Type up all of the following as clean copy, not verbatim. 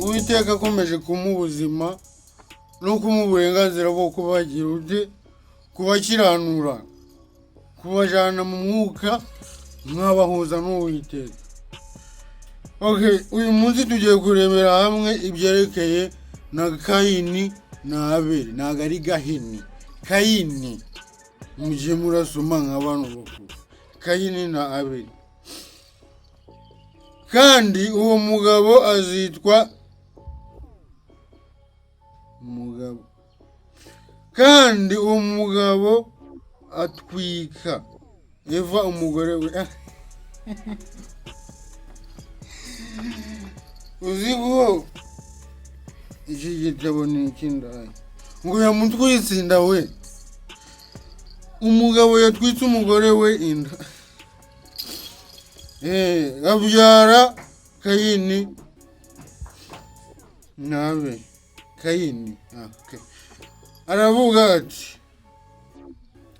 Uwiteka akomeje kumuha ubuzima no kumuha uburenganzira bwo kubagira undi, kubakiranura, kubajyana mu mwuka mwabahuza n'Uwiteka. Uyu munsi tugiye kurebera hamwe ibyerekeye na Kayini na Abeli. Ntabwo ari Gahini, Kayini. Mujye murasoma nk'abantu bakuru. Kayini na Abeli. Kandi uwo mugabo azitwa kandi uwo mugabo atwika Eva umugore we. Uziho iki gitabo ni ikindaya ngo yamutwitse inda we. Umugabo yatwitse umugore we inda, abyara Kayini na Abeli. Kayini aravuga ati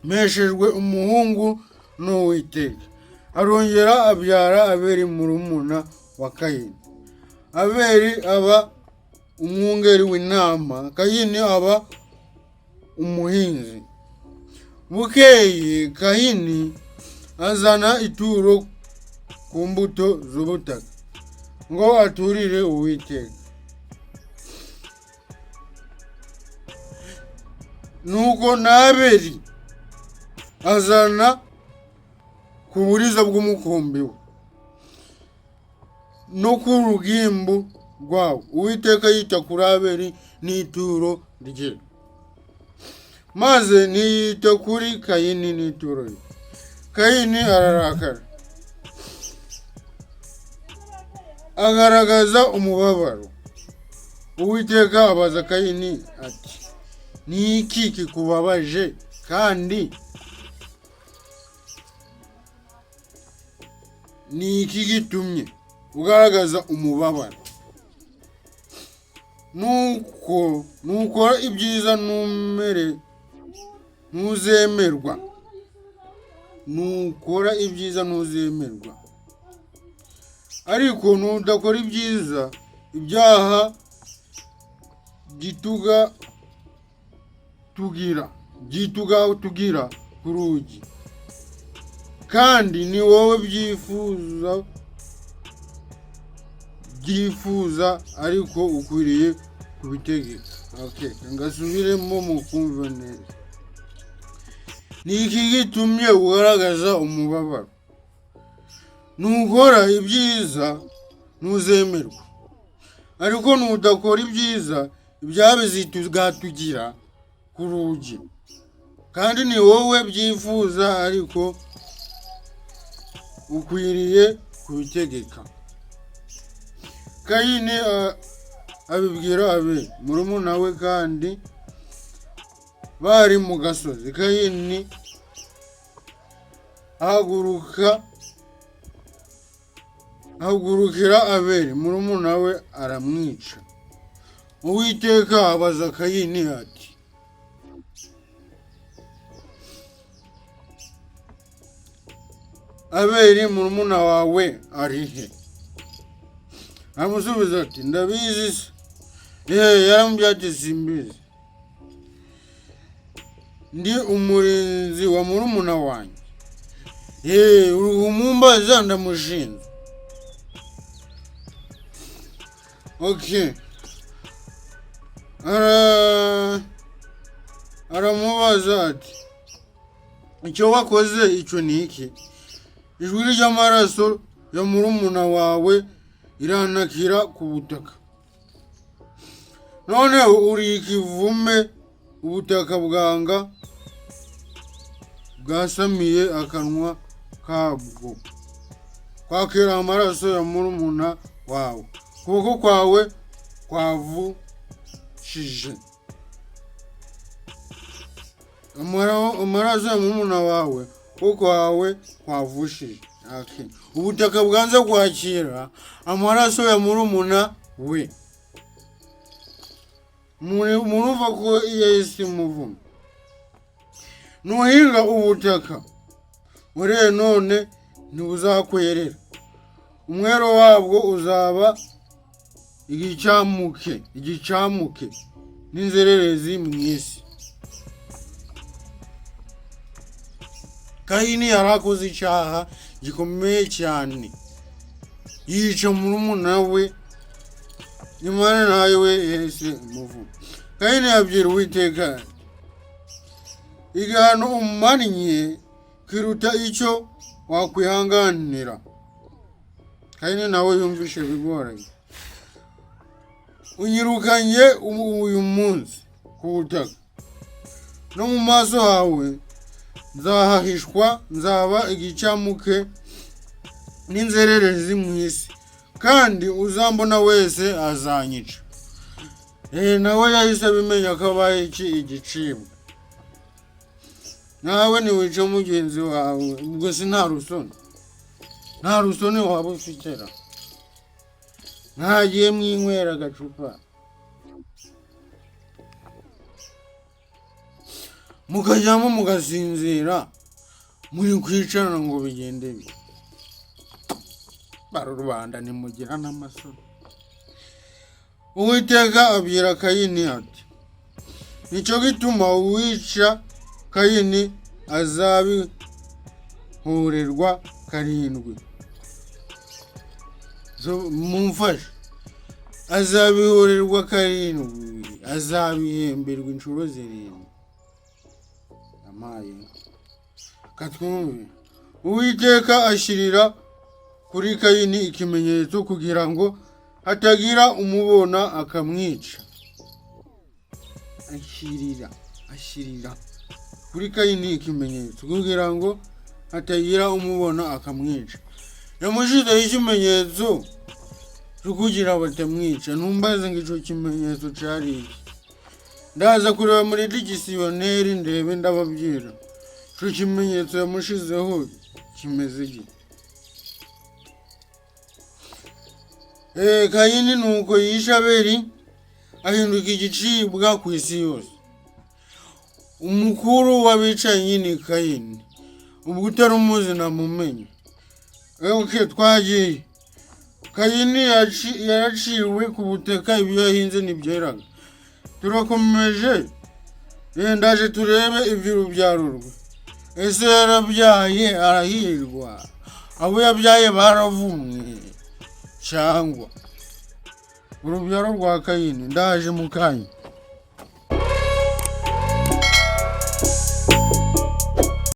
mpeshejwe umuhungu n'Uwiteka. Arongera abyara Abeli murumuna wa Kayini. Abeli aba umwungeri w'intama, Kayini aba umuhinzi. Bukeye Kayini azana ituro ku mbuto z'ubutaka ngo aturire Uwiteka. Nuko na Abeli azana ku buriza bw'umukumbi we no ku rugimbu rwawo. Uwiteka yita kuri Abeli n'ituro rye, maze ntiyita kuri Kayini n'ituro rye. Kayini ararakara, agaragaza umubabaro. Uwiteka abaza Kayini ati ni iki kikubabaje kandi ni iki gitumye ugaragaza umubabaro? Nukora ibyiza ntuzemerwa. Nukora ibyiza ntuzemerwa, ariko nudakora ibyiza, ibyaha byituga tugira ku rugi, kandi ni wowe byifuza ariko ukwiriye kubitegeka. Ngasubiremo mukumva neza. Ni iki gitumye ugaragaza umubabaro? Nukora ibyiza ntuzemerwa, ariko nudakora ibyiza, ibyaha bizatugira ku rugi, kandi ni wowe byifuza ariko ukwiriye kubitegeka. Kayini abibwira Abeli murumuna we, kandi bari mu gasozi. Kayini ahagurukira Abeli murumuna we aramwica. Uwiteka abaza Kayini ati Abeli murumuna wawe ari he? Amusubiza ati ndabizi se. Yaramubwiye ati simbizi, ndi umurinzi wa murumuna wanjye. Umumbaza ndamushinze. Aramubaza ati icyo wakoze icyo ni iki? Ijwi ry'amaraso ya murumuna wawe iranakira ku butaka, none uri ikivume. Ubutaka bwasamiye akanwa kabwo kwakira amaraso ya murumuna wawe. Ukuboko kwawe kwavushije amaraso ya murumuna wawe, ukuboko kwawe kwavushije. Ubutaka bwanze kwakira amaraso ya murumuna we. Murumva ko yahise imuvuma. Nuhinga ubutaka uriye none ntibuzakwerera, umwero wabwo uzaba igicamuke n'inzererezi mu isi. Kayini yarakoze icyaha gikomeye cyane, yica murumuna we, nyamara nawe we yahise umuvuga. Kayini yabwira Uwiteka, igihano umumannye kiruta icyo wakwihanganira. Kayini nawe yumvishe bigoranye. Unyirukanye uyu munsi ku butaka, no mu maso hawe nzahahishwa, nzaba igicamuke n'inzererezi mu isi, kandi uzambona wese azanyica. Nawe yahise abimenya ko abaye igicibwa. Nawe niwica mugenzi wawe, ubwo si nta rusoni waba ufitera. Ntagiye mwinywera agacupa mukajyamo mugasinzira, muri kwicarana ngo bigende bi. Barubanda nimugira n'amasoni. Uwiteka abwira Kayini ati, nicyo gituma uwica Kayini azabihorerwa karindwi. Mumfashe, azabihorerwa karindwi, azabihemberwa inshuro 7. Amaye katwumve. Uwiteka ashirira kuri Kayini ikimenyetso kugira ngo hatagira umubona akamwica. Ashirira kuri Kayini ikimenyetso kugira ngo hatagira umubona akamwica. Yamushizeho ikimenyetso cyo kugira batamwica. Ntumbaze ngo icyo kimenyetso cyari iki. Ndaza kureba muri digisiyoneri ndebe ndababwira. Icyo kimenyetso yamushizeho kimeze gito. Kayini nuko yishe Abeli, ahinduka igicibwa ku isi yose. Umukuru w'abicanyi ni Kayini, ubwo utari umuzi namumenye. Twagiye. Kayini yaraciwe ku butaka, ibyo yahinze ntibyeraga. Turakomeje, ndaje turebe iby'urubyaro rwe. Ese yarabyaye arahirwa, abo yabyaye baravumwe cyangwa? Urubyaro rwa Kayini ndaje mu kanya.